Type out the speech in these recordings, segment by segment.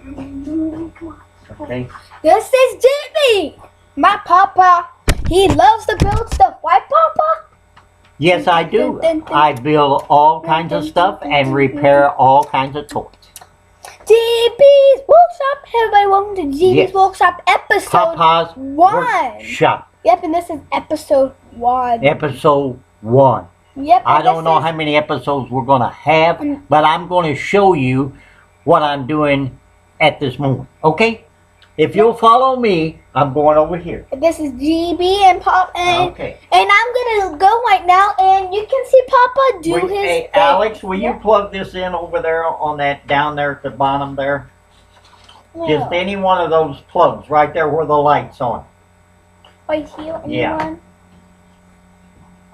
Okay. This is Jimmy. My papa, he loves to build stuff. Why, Papa? Yes, I do. I build all kinds of stuff and repair all kinds of toys. JB's Workshop. Everybody, welcome to JB's Yes. Workshop episode Papa's 1. Workshop. Yep, and this is episode 1. Episode 1. Yep. I don't know how many episodes we're going to have, but I'm going to show you what I'm doing at this moment. Okay? If you'll follow me, I'm going over here. This is GB and Pop, and Okay. and I'm gonna go right now, and you can see Papa do his Hey, thing. Alex, will you plug this in over there on that down there at the bottom there? Just any one of those plugs right there where the light's on. Right here, Yeah. anyone?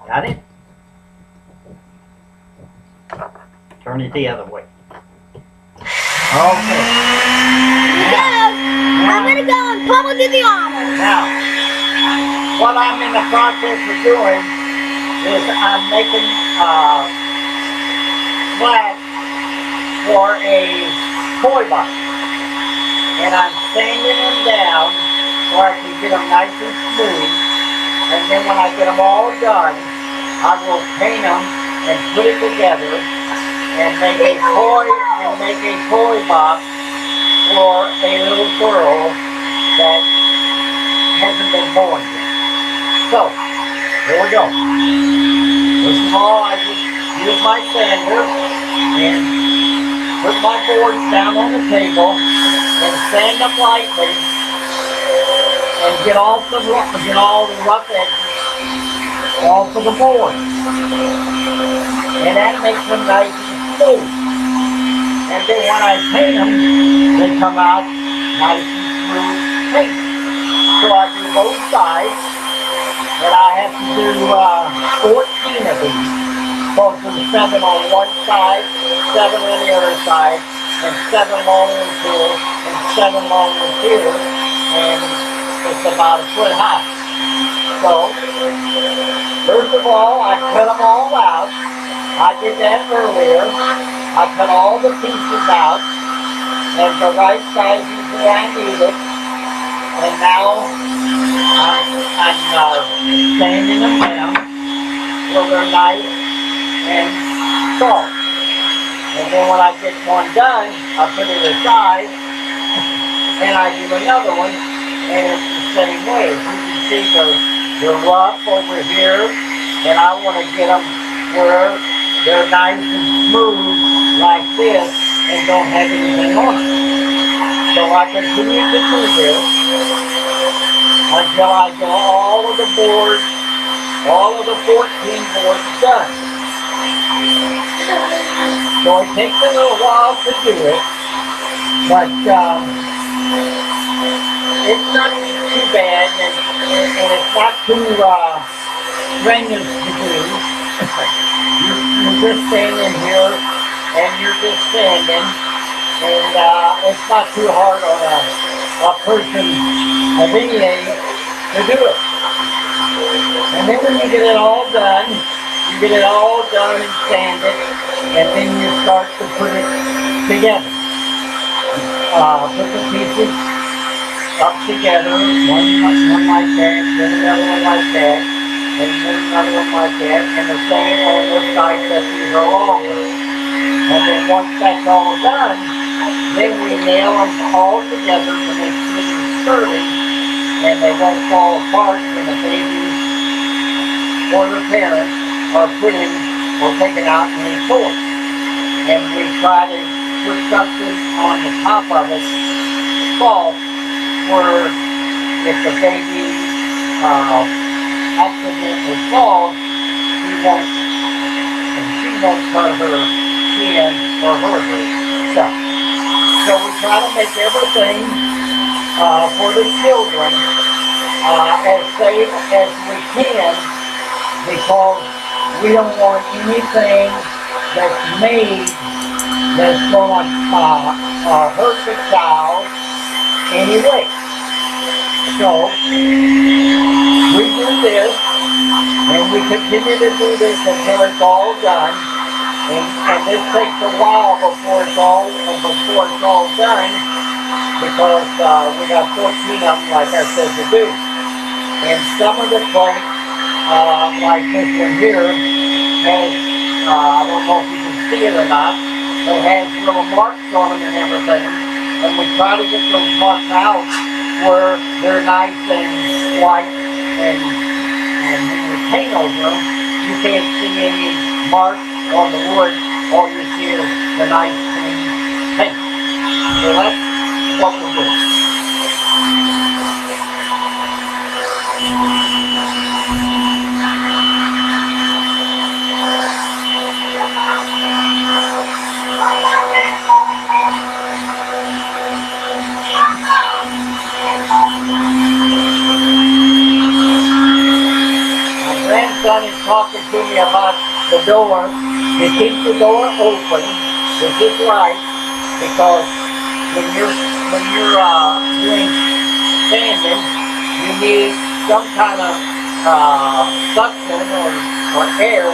Got it? Turn it the other way. Okay. I'm gonna go and Papa do the honors. Now, what I'm in the process of doing is I'm making slats for a toy box. And I'm sanding them down so I can get them nice and smooth. And then when I get them all done, I will paint them and put it together and make a toy box for a little girl that hasn't been born yet. So, here we go. First of all, I just use my sander and put my boards down on the table and sand them lightly and get all the rough edges off of the board. And that makes them nice and smooth. And then when I paint them, they come out nice and smooth paint. So I do both sides, and I have to do 14 of these. Both of the 7 on one side, 7 on the other side, and 7 long ones here, and 7 long ones here, and it's about a foot high. So, first of all, I cut them all out. I did that earlier. I cut all the pieces out, and the right sizes where I need it. And now I'm sanding them down so they're nice and soft. And then when I get one done, I put it aside, and I do another one, and it's the same way. As you can see, they're rough over here, and I want to get them where they're nice and smooth like this and don't have anything on it. So I continue to do this until I get all of the boards, all of the 14 boards done. So it takes a little while to do it, but it's not too bad, and it's not too strenuous to do. You're just standing here, and you're just standing, and it's not too hard on a person of any age to do it. And then when you get it all done, and sand it, and then you start to put it together. Put the pieces up together, one like that, then another one like that, and then another one like that, and the same on the sides that these are longer. And then once that's all done, then we nail them all together to make sure they're sturdy, and they won't fall apart when the baby or the parents are putting or taking out any toys. And we try to put something on the top of it soft, where if the baby accidentally falls, she won't cut her skin or hurt herself. So we try to make everything for the children as safe as we can, because we don't want anything that's made that's going to hurt the child anyway. So we do this, and we continue to do this until it's all done. And this takes a while before it's all done. because we got 14 of them, like I said, to do. And some of the plates, like this one here, has, I don't know if you can see it or not, it has little marks on them and everything. And we try to get those marks out where they're nice and white, and when you paint over them, you can't see any marks on the wood. All you see is the nice clean paint. So that's what we're doing. My grandson is talking to me about the door. You keep the door open, which is right, because when you're doing sanding, you need some kind of suction or air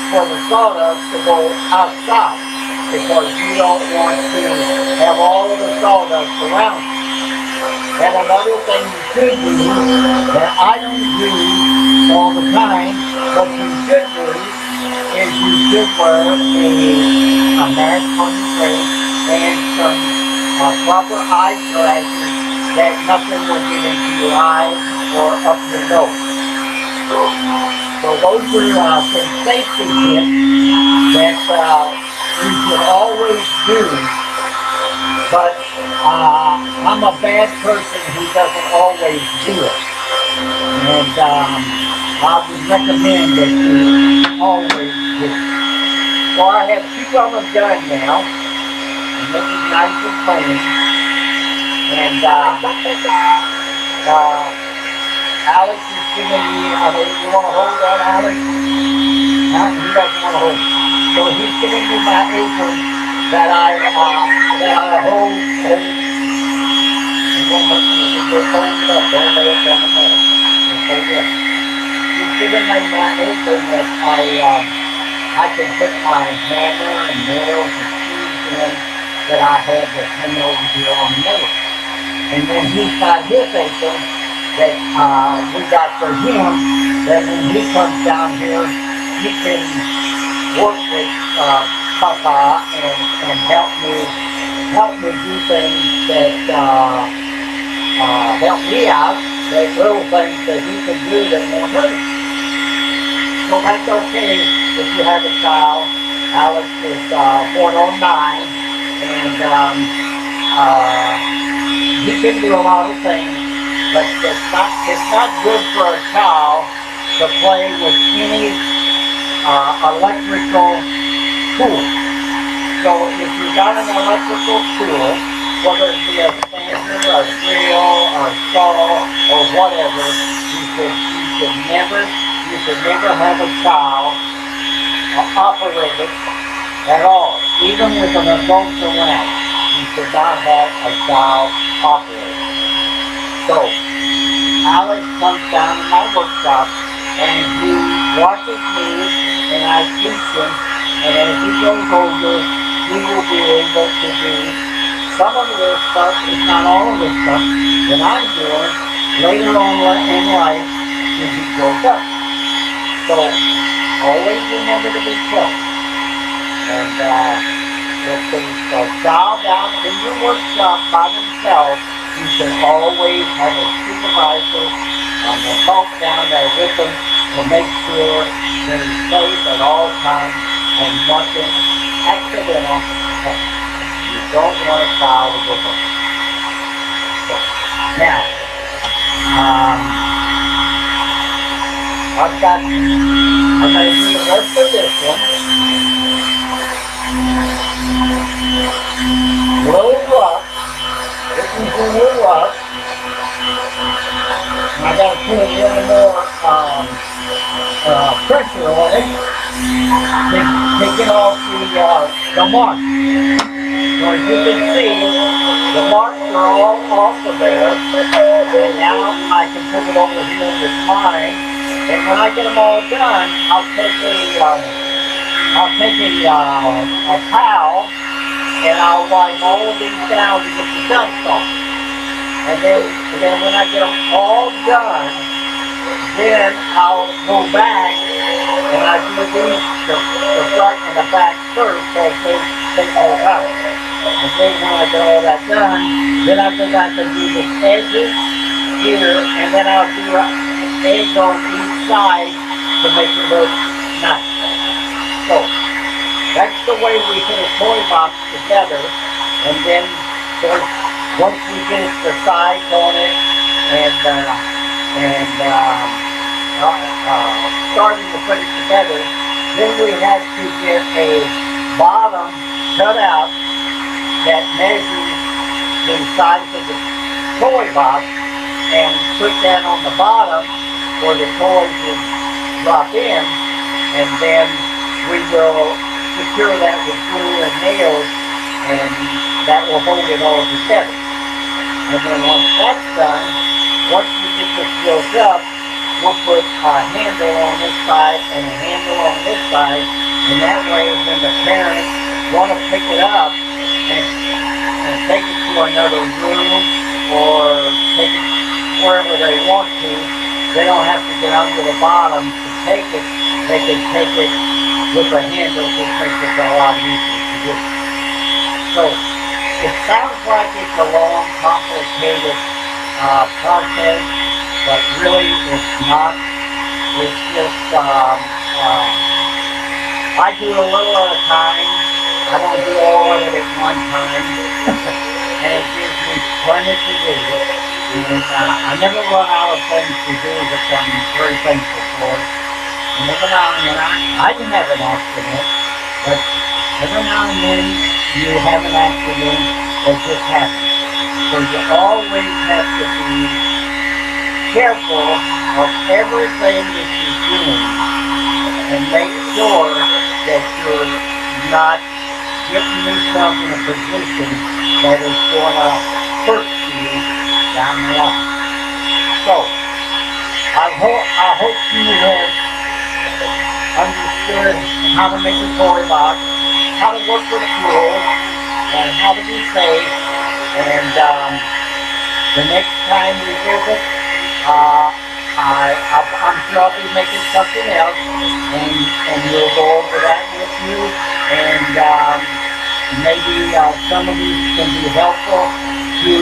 for the sawdust to go outside, because you don't want to have all of the sawdust around you. And another thing you should do that I don't do all the time, but you should do, is you should wear a mask on your face and some proper eye glasses that nothing will get into your eyes or up your nose. So those are some safety tips that you should always do. But I'm a bad person who doesn't always do it. And I would recommend that you always do it. So I have 2 of them done now. And this is nice and clean. And Alex is giving me, you want to hold that, Alex? He doesn't want to hold it. So he's giving me my apron that I hold. And don't let it just hold it up. Don't let it down the middle. Just hold it up. He's giving me my apron that I can put my hammer and nails and screws in that I had that hang over here on the middle. And then he's got his apron that we got for him, that when he comes down here, he can work with Papa and help me do things that help me out, that little things that he can do that won't hurt him. So that's okay if you have a child. Alex is born on 9, and he can do a lot of things, but it's not good for a child to play with any electrical tool. So if you got an electrical tool, whether it be a sander, a drill, or a saw, or whatever, you should never have a child operate it at all. Even with an adult around, you should not have a child operate it. So Alex comes down to my workshop and he watches me and I teach him, and as he goes older, he will be able to do some of this stuff, if not all of this stuff, that I'm doing later on in life when he grows up. So always remember to be careful. And if there's a child out in your workshop by themselves, you should always have a supervisor and a help down there with them to make sure that he's safe at all times and nothing accidental happens. You don't want a child to go hurt. So, now, I'm going to do the rest of this one. A little rough. This one's a little rough. I got to put a little more pressure on it to get off the mark. So as you can see, the marks are all off of there, and now I can put it over here with mine. And when I get them all done, I'll take a towel and I'll wipe all of these down to get the dust off. And then when I get them all done, then I'll go back and I do the front and the back first, so it takes all time. And then when I get all that done, then I go back and do the edges here, and then I'll do an edge on each side to make it look nice. So that's the way we put a toy box together, and then once we get the sides on it and starting to put it together, then we had to get a bottom cut out that measures the size of the toy box and put that on the bottom where the toys will drop in, and then we will secure that with glue and nails, and that will hold it all together. And then once that's done, once we get this built up, we'll put a handle on this side and a handle on this side, and that way when the parents want to pick it up and take it to another room or take it wherever they want to, they don't have to get under the bottom to take it. They can take it with a handle, which makes it a lot easier to do. So it sounds like it's a long, complicated process, but really it's not. It's just, I do a little at a time. I don't do all of it at one time. And it gives me plenty to do. And I never run out of things to do, which I'm very thankful for. And every now and then, I didn't have an accident, but every now and then you have an accident that just happens. So you always have to be careful of everything that you're doing and make sure that you're not getting yourself in a position that is going to hurt you down the line. So, I hope you have understood how to make a toy box, how to work with tools, and how to be safe. And the next time we visit, I'm sure I'll be making something else, and we'll go over that with you, and maybe some of these can be helpful to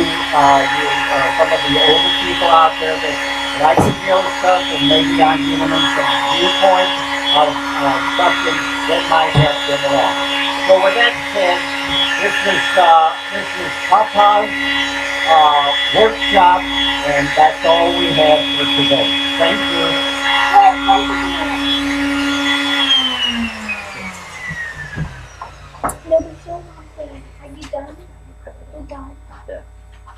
some of the older people out there that like to build stuff, and maybe I'm giving them some viewpoints of something that might help them along. So with that said, this is Papa's workshop, and that's all we have for today. Thank you. Are you done? We're done.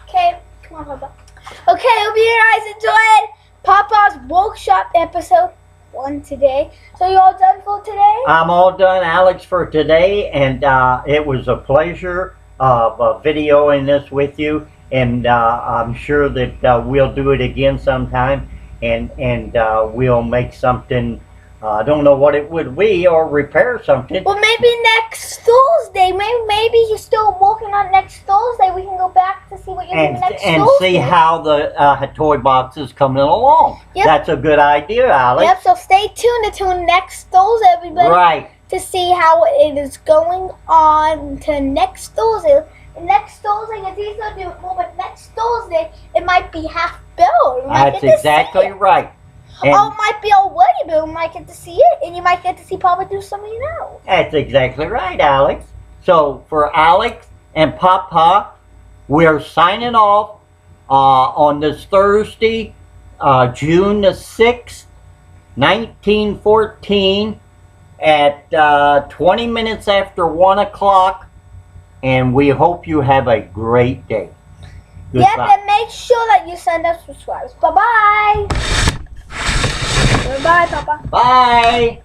Okay, come on, Papa. Okay, hope you guys enjoyed Papa's workshop episode 1 today. So you all done for today? I'm all done, Alex, for today, and it was a pleasure of videoing this with you, and I'm sure that we'll do it again sometime, and we'll make something. I don't know what it would be, or repair something. Well, maybe next Thursday. Maybe you're still working on next Thursday. We can go back to see what you're doing next Thursday. And see how the toy box is coming along. Yep. That's a good idea, Alex. Yep, so stay tuned until next Thursday, everybody. Right. To see how it is going on to next Thursday. Next Thursday, it's easier to do it more, but next Thursday, it might be half built. That's exactly right. And it might be already built. You might get to see it, and you might get to see Papa do something else. That's exactly right, Alex. So for Alex and Papa, we're signing off on this Thursday, June the 6th, 1914, at 20 minutes after 1 o'clock, and we hope you have a great day. Goodbye. Yep, and make sure that you send us subscribers. Bye-bye. Bye-bye, Papa. Bye.